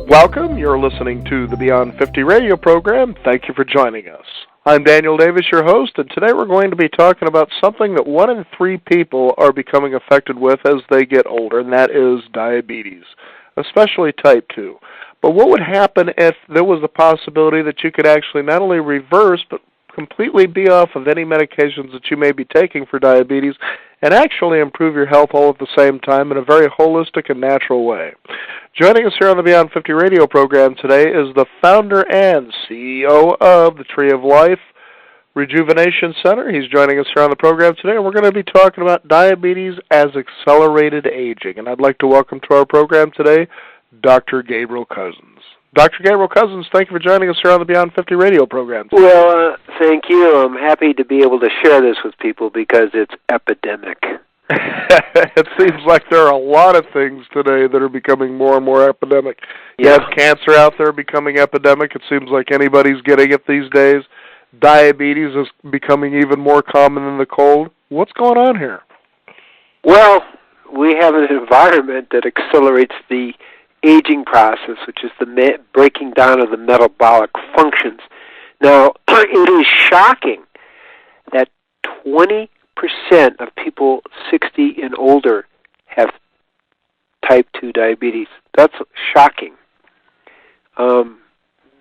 Welcome. You're listening to the Beyond 50 radio program. Thank you for joining us. I'm Daniel Davis, your host, and today we're going to be talking about something that 1 in 3 people are becoming affected with as they get older, and that is diabetes, especially type 2. But what would happen if there was a possibility that you could actually not only reverse, but completely be off of any medications that you may be taking for diabetes and actually improve your health all at the same time in a very holistic and natural way? Joining us here on the Beyond 50 radio program today is the founder and CEO of the Tree of Life Rejuvenation Center. He's joining us here on the program today, and we're going to be talking about diabetes as accelerated aging. And I'd like to welcome to our program today Dr. Gabriel Cousens. Dr. Gabriel Cousens, thank you for joining us here on the Beyond 50 radio program today. Well, thank you. I'm happy to be able to share this with people because it's epidemic. It seems like there are a lot of things today that are becoming more and more epidemic. You have cancer out there becoming epidemic. It seems like anybody's getting it these days. Diabetes is becoming even more common than the cold. What's going on here? Well, we have an environment that accelerates the aging process, which is the breaking down of the metabolic functions. Now, it is shocking that 20% of people 60 and older have type 2 diabetes. That's shocking.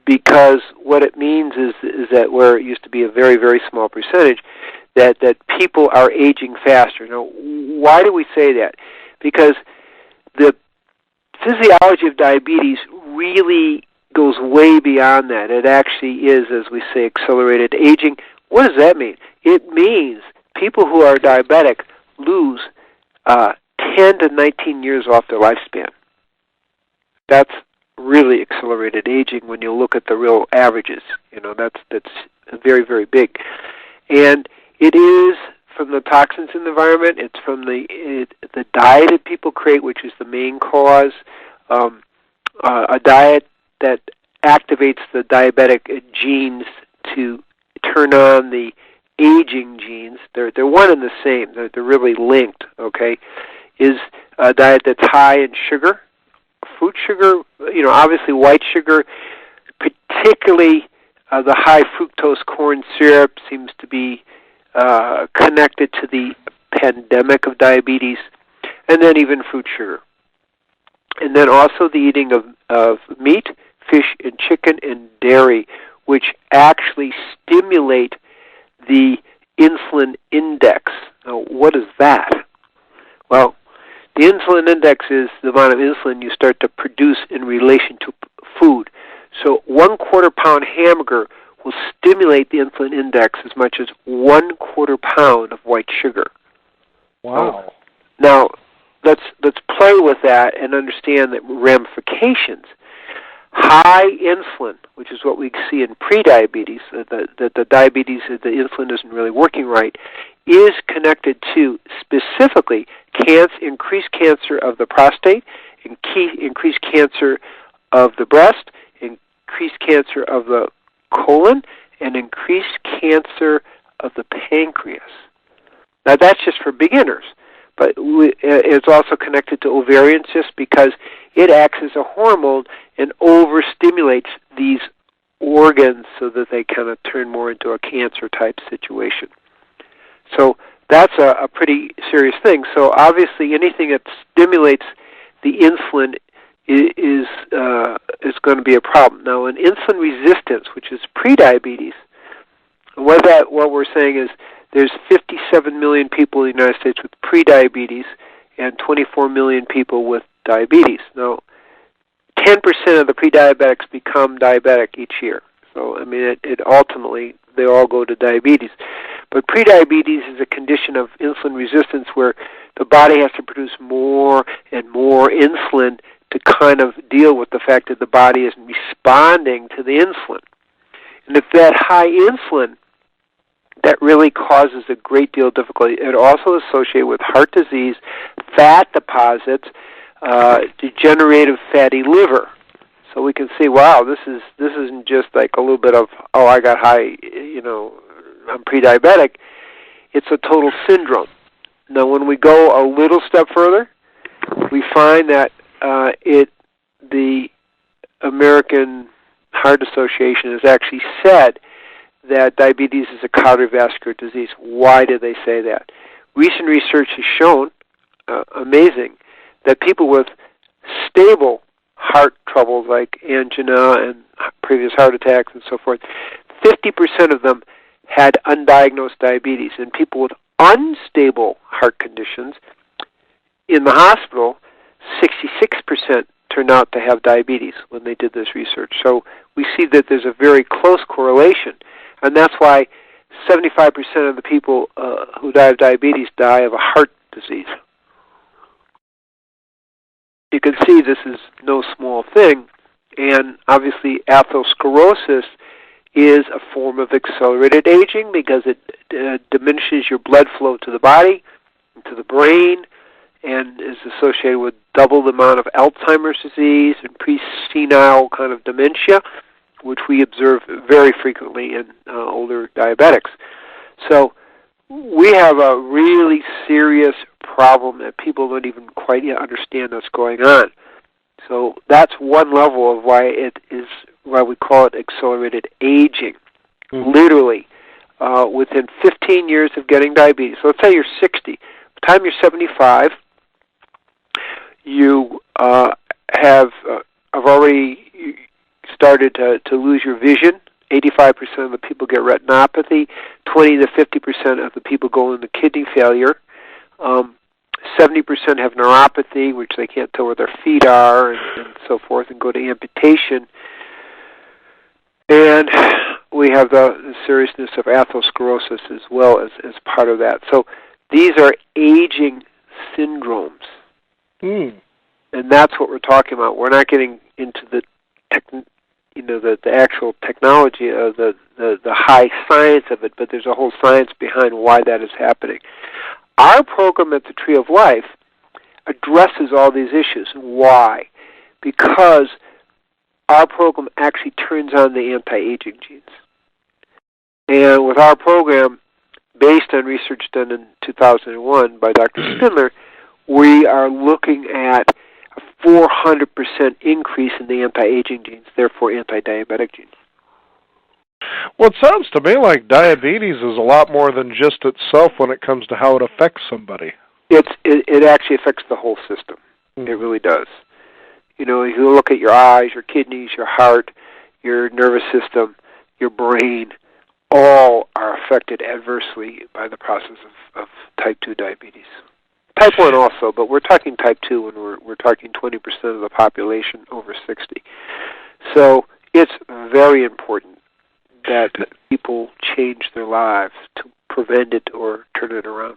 Because what it means is that where it used to be a very, very small percentage, that people are aging faster. Now, why do we say that? Because the physiology of diabetes really goes way beyond that. It actually is, as we say, accelerated aging. What does that mean? It means people who are diabetic lose 10 to 19 years off their lifespan. That's really accelerated aging when you look at the real averages. You know, that's very, very big. And it is from the toxins in the environment. It's from the diet that people create, which is the main cause. A diet that activates the diabetic genes to turn on the aging genes. They're one and the same. They're really linked. Okay, is a diet that's high in sugar, fruit sugar. You know, obviously white sugar, particularly the high fructose corn syrup, seems to be connected to the pandemic of diabetes, and then even fruit sugar. And then also the eating of meat, fish, and chicken, and dairy, which actually stimulate the insulin index. Now, what is that? Well, the insulin index is the amount of insulin you start to produce in relation to food. So 1/4 pound hamburger will stimulate the insulin index as much as 1/4 pound of white sugar. Wow. Now, let's play with that and understand the ramifications. High insulin, which is what we see in prediabetes, that the diabetes, the insulin isn't really working right, is connected to specifically increased cancer of the prostate, increased cancer of the breast, increased cancer of the colon, and increased cancer of the pancreas. Now, that's just for beginners, but it's also connected to ovarian cysts because it acts as a hormone and overstimulates these organs so that they kind of turn more into a cancer-type situation. So that's a pretty serious thing. So obviously anything that stimulates the insulin is going to be a problem. Now, in insulin resistance, which is prediabetes, what we're saying is there's 57 million people in the United States with prediabetes and 24 million people with diabetes. Now, 10% of the prediabetics become diabetic each year. So, I mean, it ultimately, they all go to diabetes. But prediabetes is a condition of insulin resistance where the body has to produce more and more insulin to kind of deal with the fact that the body isn't responding to the insulin. And if that high insulin, that really causes a great deal of difficulty. It also is associated with heart disease, fat deposits, degenerative fatty liver. So we can see, wow, this isn't just like a little bit of, oh, I got high, I'm pre-diabetic. It's a total syndrome. Now, when we go a little step further, we find that the American Heart Association has actually said that diabetes is a cardiovascular disease. Why do they say that? Recent research has shown, amazing, that people with stable heart troubles like angina and previous heart attacks and so forth, 50% of them had undiagnosed diabetes. And people with unstable heart conditions in the hospital, 66% turned out to have diabetes when they did this research. So we see that there's a very close correlation, and that's why 75% of the people who die of diabetes die of a heart disease. You can see this is no small thing, and obviously atherosclerosis is a form of accelerated aging because it diminishes your blood flow to the body, to the brain, and is associated with double the amount of Alzheimer's disease and pre-senile kind of dementia, which we observe very frequently in older diabetics. So we have a really serious problem that people don't even quite yet understand what's going on. So that's one level of why we call it accelerated aging. Mm-hmm. Literally, within 15 years of getting diabetes, so let's say you're 60. By the time you're 75, you have already started to lose your vision. 85% of the people get retinopathy. 20 to 50% of the people go into kidney failure. 70% have neuropathy, which they can't tell where their feet are, and so forth, and go to amputation. And we have the seriousness of atherosclerosis as well as part of that. So these are aging syndromes. And that's what we're talking about. We're not getting into the actual technology of the high science of it, but there's a whole science behind why that is happening. Our program at the Tree of Life addresses all these issues. Why? Because our program actually turns on the anti-aging genes. And with our program, based on research done in 2001 by Dr. Spindler, we are looking at a 400% increase in the anti-aging genes, therefore anti-diabetic genes. Well, it sounds to me like diabetes is a lot more than just itself when it comes to how it affects somebody. It actually affects the whole system. Mm-hmm. It really does. You know, if you look at your eyes, your kidneys, your heart, your nervous system, your brain, all are affected adversely by the process of type 2 diabetes. Type 1 also, but we're talking type 2 when we're talking 20% of the population over 60. So it's very important that people change their lives to prevent it or turn it around.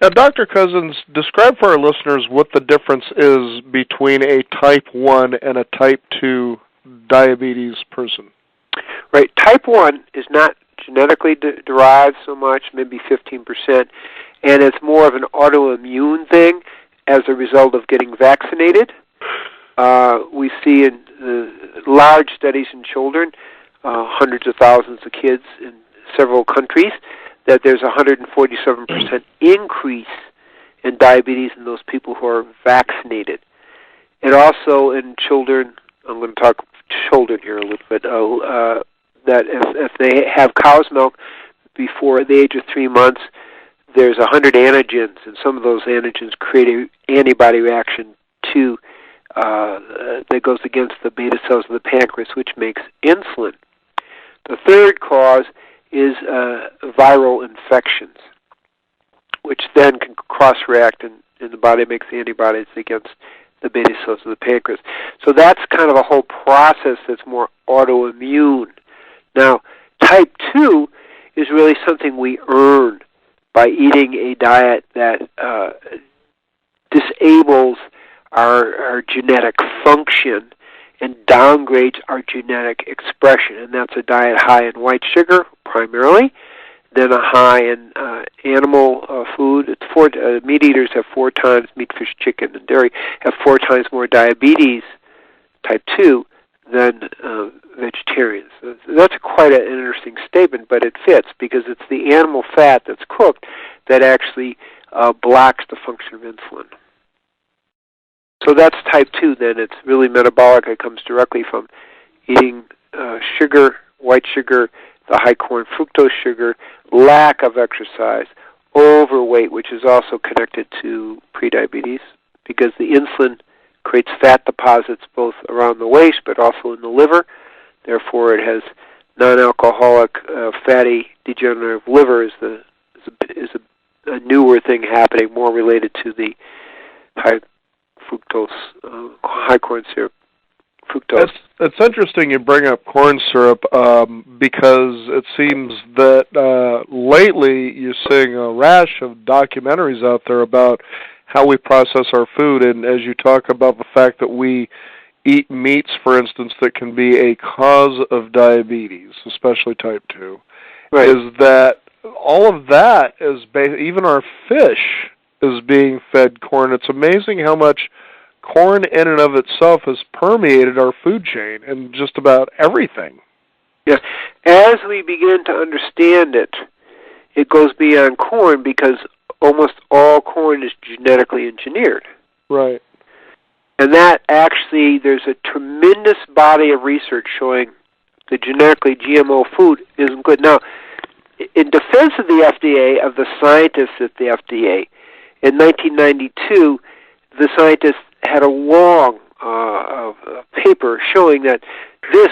Now, Dr. Cousens, describe for our listeners what the difference is between a type 1 and a type 2 diabetes person. Right. Type 1 is not genetically derived so much, maybe 15%, and it's more of an autoimmune thing as a result of getting vaccinated. We see in large studies in children, hundreds of thousands of kids in several countries, that there's a 147% increase in diabetes in those people who are vaccinated. And also in children, I'm going to talk children here a little bit, that if they have cow's milk before the age of 3 months, there's 100 antigens, and some of those antigens create an antibody reaction to that goes against the beta cells of the pancreas, which makes insulin. The third cause is viral infections, which then can cross-react and the body makes antibodies against the beta cells of the pancreas. So that's kind of a whole process that's more autoimmune. Now, type 2 is really something we earn by eating a diet that disables our genetic function and downgrades our genetic expression. And that's a diet high in white sugar, primarily, then a high in animal food. Meat eaters have 4 times, meat, fish, chicken, and dairy, have 4 times more diabetes, type 2, than vegetarians. That's quite an interesting statement, but it fits because it's the animal fat that's cooked that actually blocks the function of insulin. So that's type 2 then. It's really metabolic. It comes directly from eating sugar, white sugar, the high corn fructose sugar, lack of exercise, overweight, which is also connected to prediabetes because the insulin creates fat deposits both around the waist but also in the liver. Therefore, it has non-alcoholic fatty degenerative liver is a newer thing happening, more related to the high fructose, high corn syrup, fructose. It's interesting you bring up corn syrup because it seems that lately you're seeing a rash of documentaries out there about how we process our food, and as you talk about the fact that we eat meats, for instance, that can be a cause of diabetes, especially type 2, right. Is that all of that is, even our fish is being fed corn. It's amazing how much corn in and of itself has permeated our food chain and just about everything. Yes. As we begin to understand it, it goes beyond corn because almost all corn is genetically engineered. Right. And that actually, there's a tremendous body of research showing that genetically GMO food isn't good. Now, in defense of the FDA, of the scientists at the FDA, in 1992, the scientists had a long paper showing that this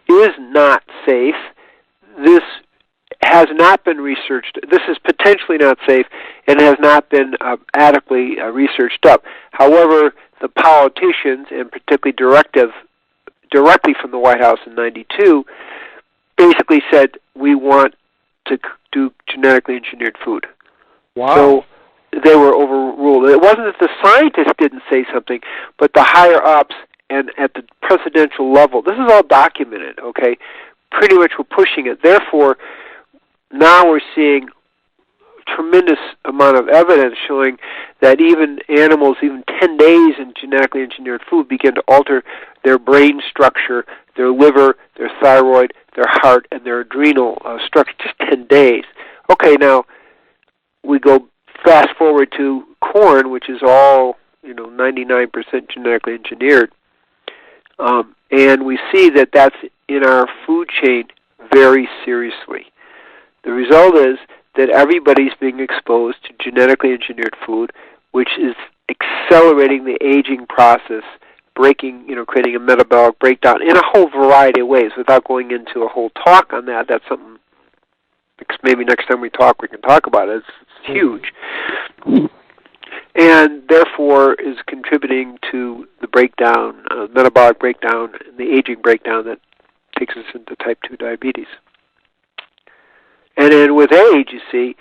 is not safe, this has not been researched, this is potentially not safe, and has not been adequately researched up. However, the politicians, and particularly directly from the White House in 92, basically said, we want to do genetically engineered food. Wow. So they were overruled. It wasn't that the scientists didn't say something, but the higher-ups and at the presidential level, this is all documented, okay, pretty much were pushing it. Therefore, now we're seeing tremendous amount of evidence showing that even animals, even 10 days in genetically engineered food, begin to alter their brain structure, their liver, their thyroid, their heart, and their adrenal structure, just 10 days. Okay, now we go fast forward to corn, which is all 99% genetically engineered, and we see that that's in our food chain very seriously. The result is that everybody's being exposed to genetically engineered food, which is accelerating the aging process, creating a metabolic breakdown in a whole variety of ways. Without going into a whole talk on that, that's something maybe next time we talk we can talk about it. It's huge. And therefore is contributing to the breakdown, metabolic breakdown, and the aging breakdown that takes us into type 2 diabetes. And then with age, you see,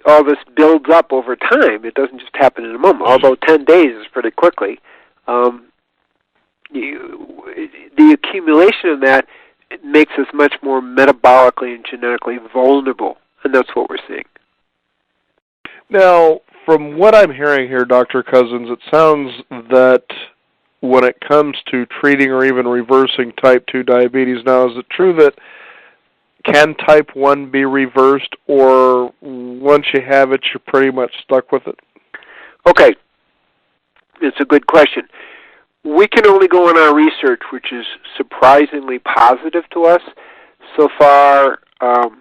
all this builds up over time. It doesn't just happen in a moment, although 10 days is pretty quickly. The accumulation of that makes us much more metabolically and genetically vulnerable, and that's what we're seeing. Now, from what I'm hearing here, Dr. Cousens, it sounds that when it comes to treating or even reversing type 2 diabetes, now, is it true that can type 1 be reversed, or once you have it, you're pretty much stuck with it? Okay. It's a good question. We can only go on our research, which is surprisingly positive to us. So far, 30%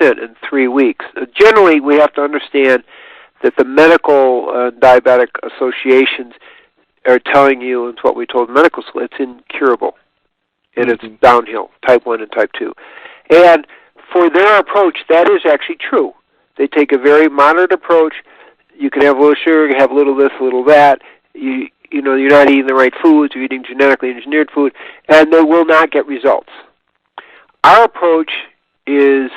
in 3 weeks. Generally, we have to understand that the medical diabetic associations are telling you, it's what we told medical school, it's incurable. And it's downhill, type 1 and type 2. And for their approach, that is actually true. They take a very moderate approach. You can have a little sugar, you can have a little this, a little that. You're not eating the right foods, you're eating genetically engineered food, and they will not get results. Our approach is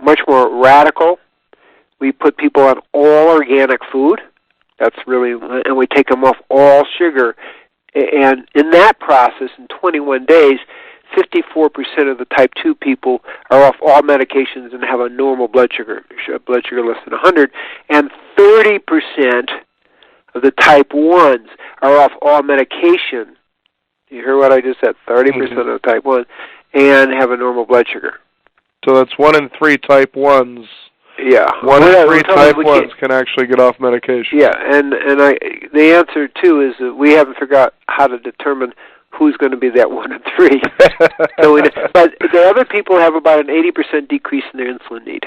much more radical. We put people on all organic food. That's really, and we take them off all sugar. And in that process, in 21 days, 54% of the type 2 people are off all medications and have a normal blood sugar less than 100, and 30% of the type 1s are off all medication. You hear what I just said? 30% of the type 1s, and have a normal blood sugar. So that's 1 in 3 type 1s Yeah. One in three type 1s can actually get off medication. Yeah, and the answer, too, is that we haven't figured out how to determine who's going to be that 1 in 3. But the other people have about an 80% decrease in their insulin need.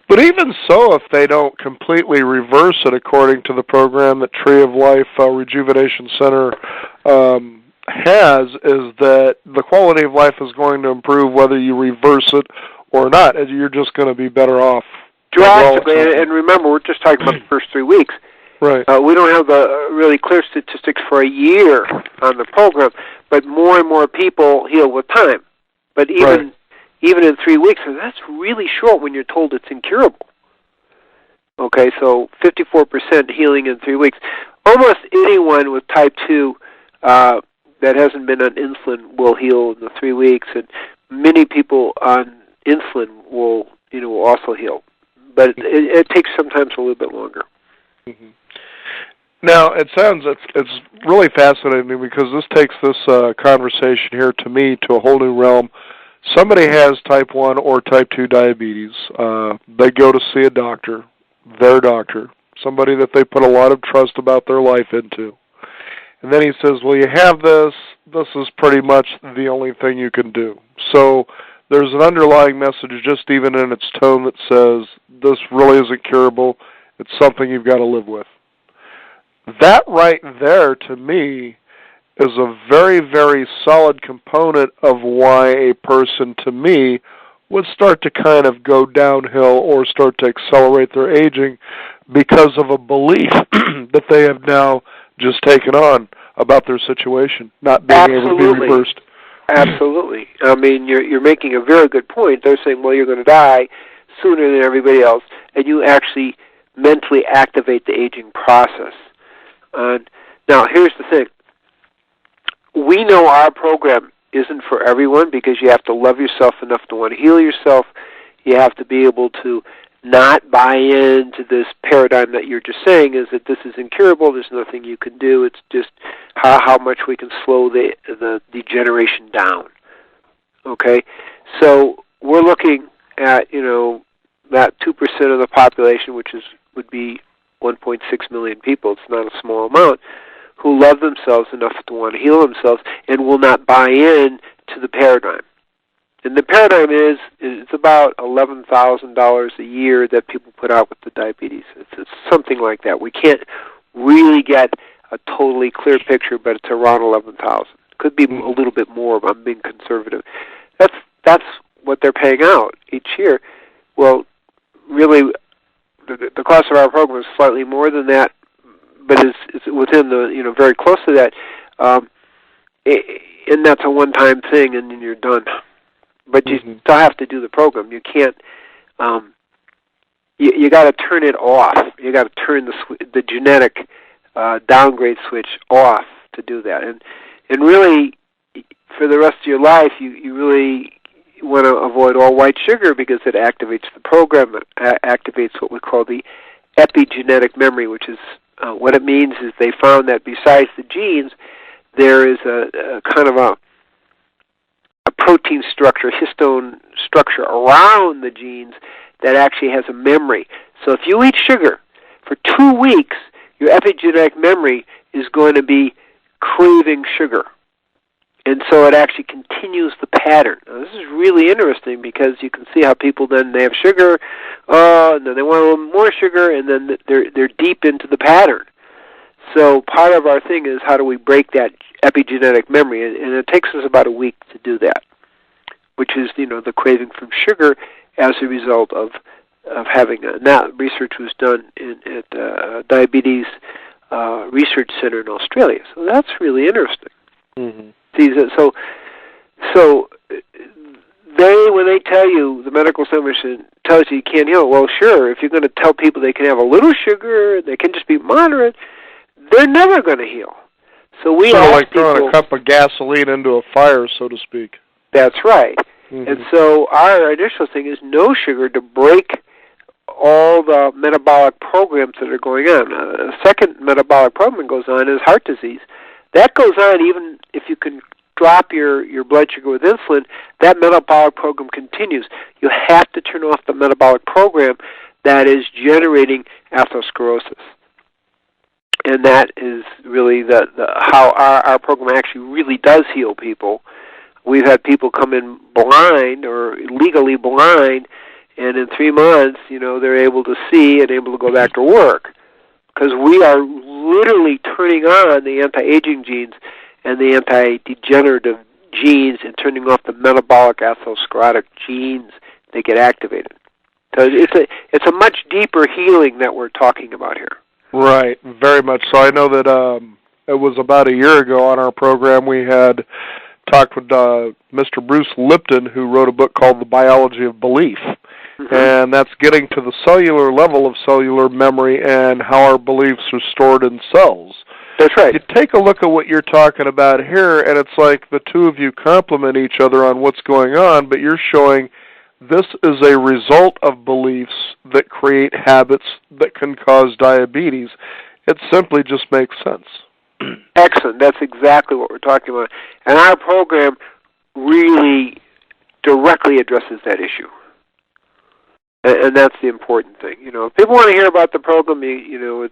But even so, if they don't completely reverse it according to the program that Tree of Life Rejuvenation Center has, is that the quality of life is going to improve whether you reverse it or not. You're just going to be better off. Drastically, and remember, we're just talking about the first 3 weeks. Right. We don't have the really clear statistics for a year on the program, but more and more people heal with time. But even in 3 weeks, that's really short when you're told it's incurable. Okay, so 54% healing in 3 weeks. Almost anyone with type 2 that hasn't been on insulin will heal in the 3 weeks, and many people on insulin will also heal. But it takes sometimes a little bit longer. Mm-hmm. Now, it's really fascinating because this takes this conversation here to me to a whole new realm. Somebody has type 1 or type 2 diabetes. They go to see a doctor, their doctor, somebody that they put a lot of trust about their life into. And then he says, well, you have this. This is pretty much the only thing you can do. So there's an underlying message just even in its tone that says this really isn't curable. It's something you've got to live with. That right there, to me, is a very, very solid component of why a person, to me, would start to kind of go downhill or start to accelerate their aging because of a belief that they have now just taken on about their situation, not being able to be reversed. Absolutely. I mean, you're making a very good point. They're saying, well, you're going to die sooner than everybody else, and you actually mentally activate the aging process. Now, here's the thing. We know our program isn't for everyone because you have to love yourself enough to want to heal yourself. You have to be able to not buy into this paradigm that you're just saying is that this is incurable, there's nothing you can do, it's just how much we can slow the degeneration down. Okay? So we're looking at, that 2% of the population, which would be 1.6 million people, it's not a small amount, who love themselves enough to want to heal themselves and will not buy in to the paradigm. And the paradigm is it's about $11,000 a year that people put out with the diabetes. It's something like that. We can't really get a totally clear picture, but it's around 11,000. Could be a little bit more if I'm being conservative. That's what they're paying out each year. Well, really, the cost of our program is slightly more than that, but is within the very close to that, and that's a one-time thing, and then you're done. But you still have to do the program. You can't. You got to turn it off. You got to turn the genetic downgrade switch off to do that. And really, for the rest of your life, you really want to avoid all white sugar because it activates the program. It activates what we call the epigenetic memory, which is what it means is they found that besides the genes, there is a kind of a protein structure, histone structure around the genes that actually has a memory. So if you eat sugar for 2 weeks, your epigenetic memory is going to be craving sugar. And so it actually continues the pattern. Now, this is really interesting because you can see how people then they have sugar, and then they want a little more sugar, and then they're deep into the pattern. So part of our thing is how do we break that epigenetic memory, and it takes us about a week to do that, which is the craving from sugar as a result of having research was done at Diabetes Research Center in Australia. So that's really interesting. Mm-hmm. See, so when they tell you, the medical establishment tells you can't heal, well, sure, if you're going to tell people they can have a little sugar, they can just be moderate, they're never going to heal. So we sort of ask like throwing people, a cup of gasoline into a fire, so to speak. That's right. Mm-hmm. And so our initial thing is no sugar to break all the metabolic programs that are going on. A second metabolic program goes on is heart disease. That goes on even if you can drop your blood sugar with insulin, that metabolic program continues. You have to turn off the metabolic program that is generating atherosclerosis. And that is really how our program actually really does heal people. We've had people come in blind or legally blind, and in 3 months, they're able to see and able to go back to work, because we are literally turning on the anti-aging genes and the anti-degenerative genes and turning off the metabolic atherosclerotic genes that get activated. So it's a much deeper healing that we're talking about here. Right, very much so. I know that it was about a year ago on our program we had talked with Mr. Bruce Lipton, who wrote a book called The Biology of Belief. Mm-hmm. And that's getting to the cellular level of cellular memory and how our beliefs are stored in cells. That's right. You take a look at what you're talking about here, and it's like the two of you complement each other on what's going on, but you're showing this is a result of beliefs that create habits that can cause diabetes. It simply just makes sense. Excellent. That's exactly what we're talking about. And our program really directly addresses that issue. And that's the important thing. If people want to hear about the program, you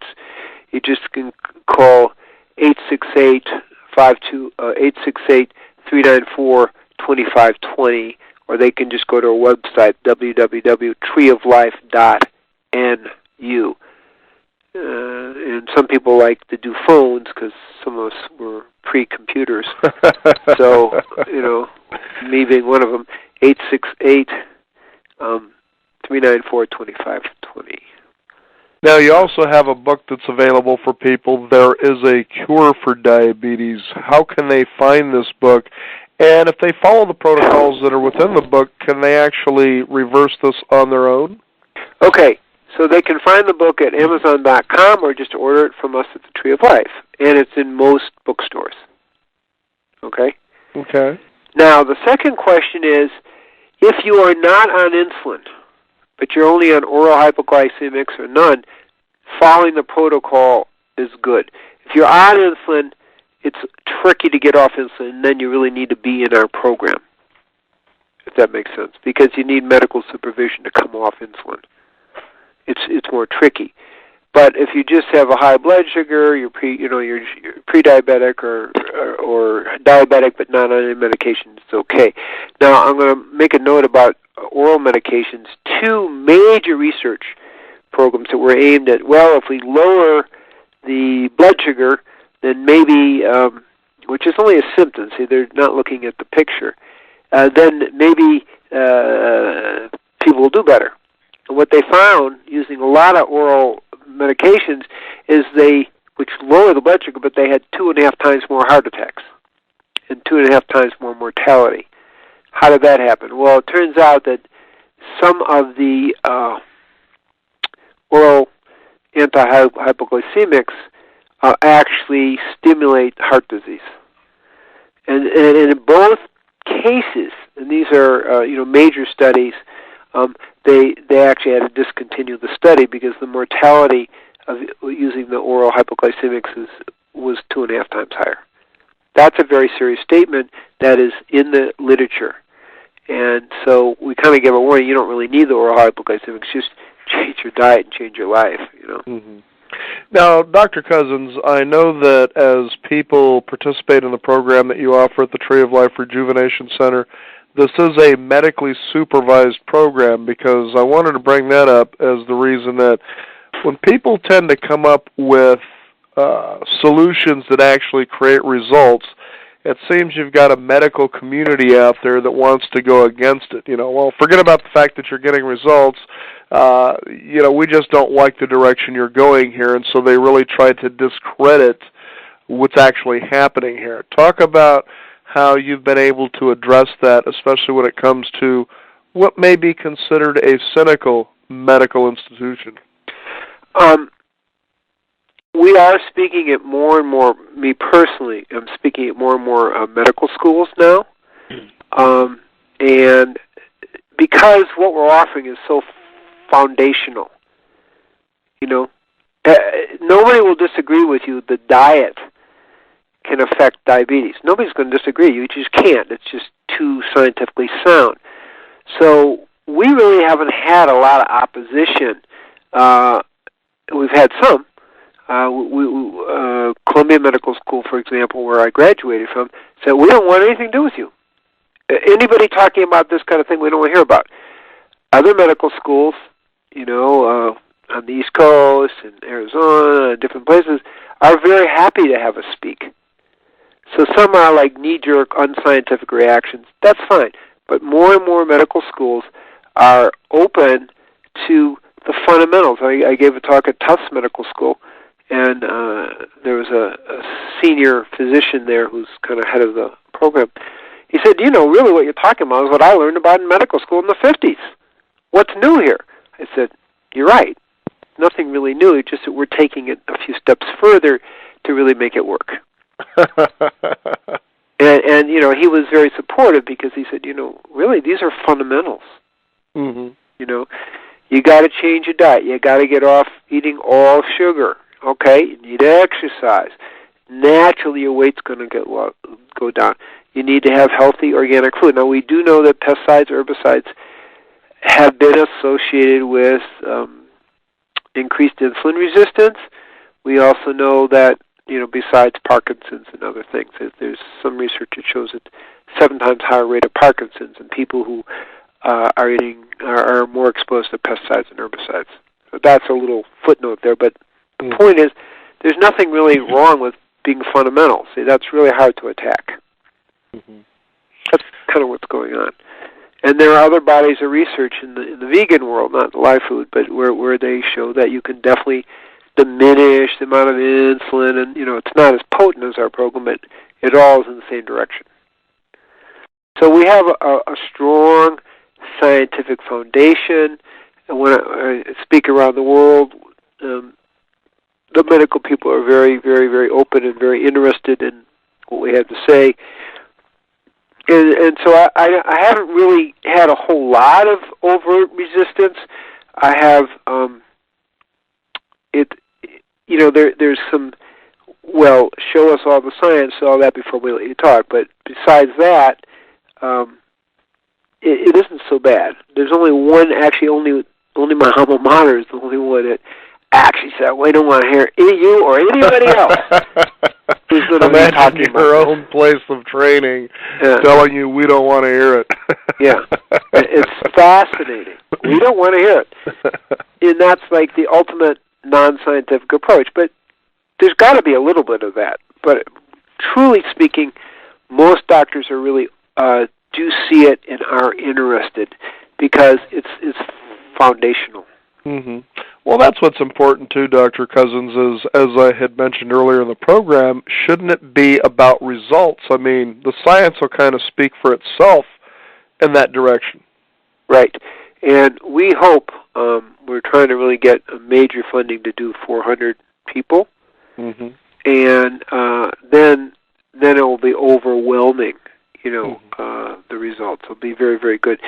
just can call 868-394-2520, or they can just go to our website, www.treeoflife.nu. And some people like to do phones because some of us were pre-computers. So, me being one of them, 868-394-2520. Now, you also have a book that's available for people. There is a cure for diabetes. How can they find this book? And if they follow the protocols that are within the book, can they actually reverse this on their own? Okay. So they can find the book at Amazon.com or just order it from us at the Tree of Life. And it's in most bookstores. Okay? Okay. Now, the second question is, if you are not on insulin, but you're only on oral hypoglycemics or none, following the protocol is good. If you're on insulin, it's tricky to get off insulin, and then you really need to be in our program, if that makes sense, because you need medical supervision to come off insulin. It's more tricky. But if you just have a high blood sugar, you're pre-diabetic or diabetic but not on any medication, it's okay. Now I'm going to make a note about oral medications. 2 major research programs that were aimed at, if we lower the blood sugar, then maybe, which is only a symptom, see, they're not looking at the picture, then maybe people will do better. And what they found, using a lot of oral medications, is which lower the blood sugar, but they had 2.5 times more heart attacks and 2.5 times more mortality. How did that happen? Well, it turns out that some of the oral anti-hypoglycemics actually stimulate heart disease. And in both cases, and these are major studies, they actually had to discontinue the study because the mortality of using the oral hypoglycemics was 2.5 times higher. That's a very serious statement that is in the literature. And so we kind of give a warning, you don't really need the oral hypoglycemics, just change your diet and change your life, Mm-hmm. Now, Dr. Cousens, I know that as people participate in the program that you offer at the Tree of Life Rejuvenation Center, this is a medically supervised program, because I wanted to bring that up as the reason that when people tend to come up with solutions that actually create results, it seems you've got a medical community out there that wants to go against it. Well, forget about the fact that you're getting results. We just don't like the direction you're going here, and so they really try to discredit what's actually happening here. Talk about how you've been able to address that, especially when it comes to what may be considered a cynical medical institution. We are speaking at more and more, me personally, I'm speaking at more and more medical schools now. And because what we're offering is so foundational, nobody will disagree with you. The diet can affect diabetes. Nobody's going to disagree. You just can't. It's just too scientifically sound. So we really haven't had a lot of opposition. We've had some. Columbia Medical School, for example, where I graduated from, said, we don't want anything to do with you. Anybody talking about this kind of thing, we don't want to hear about. Other medical schools, on the East Coast, in Arizona, and different places, are very happy to have us speak. So some are like knee-jerk, unscientific reactions. That's fine. But more and more medical schools are open to the fundamentals. I gave a talk at Tufts Medical School, and there was a senior physician there who's kind of head of the program. He said, really what you're talking about is what I learned about in medical school in the 50s. What's new here? I said, you're right. Nothing really new, just that we're taking it a few steps further to really make it work. and he was very supportive because he said, really, these are fundamentals. Mm-hmm. You got to change your diet. You got to get off eating all sugar. Okay, you need to exercise. Naturally, your weight's going to go down. You need to have healthy organic food. Now, we do know that pesticides, herbicides have been associated with increased insulin resistance. We also know that, besides Parkinson's and other things, there's some research that shows that 7 times higher rate of Parkinson's in people who are more exposed to pesticides and herbicides. So that's a little footnote there, but the point is there's nothing really wrong with being fundamental. See, that's really hard to attack. Mm-hmm. That's kind of what's going on. And there are other bodies of research in the vegan world, not the live food, but where they show that you can definitely diminish the amount of insulin, and it's not as potent as our program, but it all is in the same direction. So we have a strong scientific foundation, and when I speak around the world, the medical people are very, very, very open and very interested in what we have to say. And so I haven't really had a whole lot of overt resistance. I have, there's some, show us all the science, all that before we let you talk. But besides that, it isn't so bad. There's only one, actually only my alma mater is the only one that actually said, we don't want to hear you or anybody else. Imagine your own place of training telling you we don't want to hear it. Yeah. It's fascinating. We don't want to hear it. And that's like the ultimate non-scientific approach. But there's got to be a little bit of that. But truly speaking, most doctors are really do see it and are interested because it's foundational. Mm-hmm. Well, that's what's important too, Dr. Cousens, is, as I had mentioned earlier in the program, shouldn't it be about results? I mean, the science will kind of speak for itself in that direction. Right. And we hope, we're trying to really get a major funding to do 400 people. Mm-hmm. And then it will be overwhelming, the results. It'll be very, very good.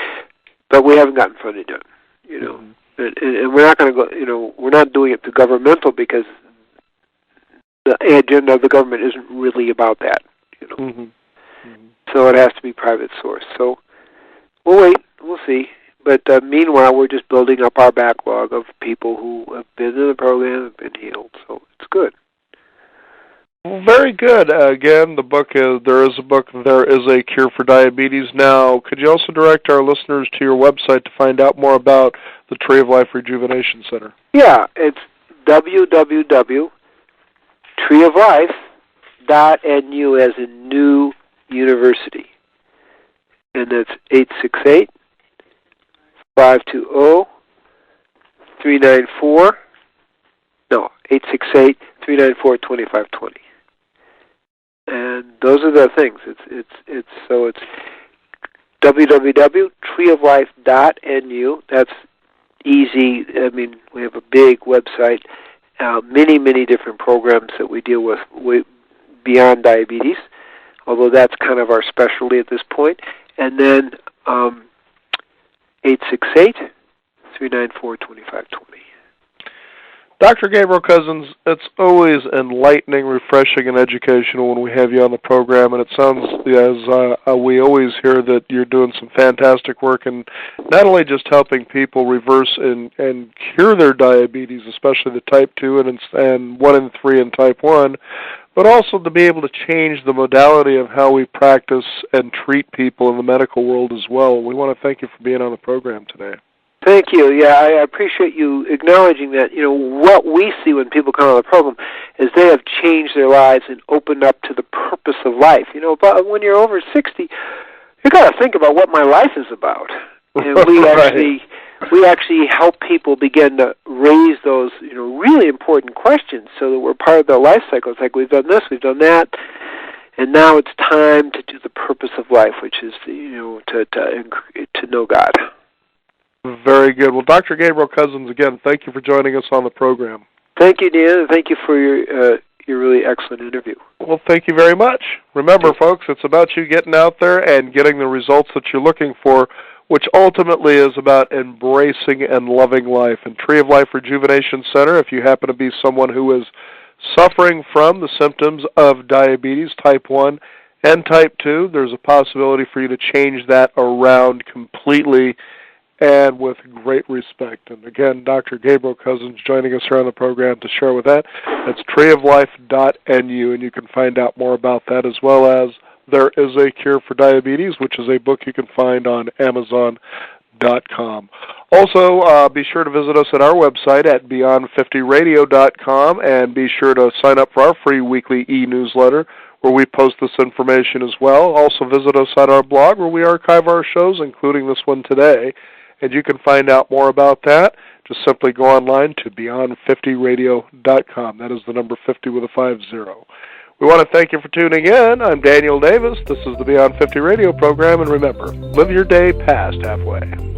But we haven't gotten funding yet, Mm-hmm. And we're not going to go, we're not doing it through governmental because the agenda of the government isn't really about that, Mm-hmm. Mm-hmm. So it has to be private source. So we'll wait, we'll see. But meanwhile, we're just building up our backlog of people who have been in the program, have been healed. So it's good. Well, very good. Again, the book is There is a Cure for Diabetes. Now, could you also direct our listeners to your website to find out more about the Tree of Life Rejuvenation Center? Yeah, it's www.treeoflife.nu as in new university. And that's 868-520-394-2520. And those are the things. It's www.treeoflife.nu. That's easy. I mean, we have a big website, many different programs that we deal with beyond diabetes, although that's kind of our specialty at this point. And then 868-394-2520. Dr. Gabriel Cousens, it's always enlightening, refreshing, and educational when we have you on the program, and it sounds as we always hear that you're doing some fantastic work in not only just helping people reverse and cure their diabetes, especially the type 2 and 1 in 3 in type 1, but also to be able to change the modality of how we practice and treat people in the medical world as well. We want to thank you for being on the program today. Thank you. Yeah, I appreciate you acknowledging that. What we see when people come on the program is they have changed their lives and opened up to the purpose of life. But when you're over 60, you got to think about what my life is about. And we actually help people begin to raise those, really important questions so that we're part of their life cycle. It's like we've done this, we've done that, and now it's time to do the purpose of life, which is to know God. Very good. Well, Dr. Gabriel Cousens, again, thank you for joining us on the program. Thank you, Dan, and thank you for your really excellent interview. Well, thank you very much. Remember, folks, it's about you getting out there and getting the results that you're looking for, which ultimately is about embracing and loving life. And Tree of Life Rejuvenation Center, if you happen to be someone who is suffering from the symptoms of diabetes, type 1 and type 2, there's a possibility for you to change that around completely and with great respect. And again, Dr. Gabriel Cousens joining us here on the program to share with that. That's treeoflife.nu, and you can find out more about that, as well as There is a Cure for Diabetes, which is a book you can find on Amazon.com. Also, be sure to visit us at our website at beyond50radio.com, and be sure to sign up for our free weekly e-newsletter where we post this information as well. Also visit us on our blog where we archive our shows, including this one today. And you can find out more about that. Just simply go online to beyond50radio.com. That is the number 50 with a 50. We want to thank you for tuning in. I'm Daniel Davis. This is the Beyond 50 Radio program. And remember, live your day past halfway.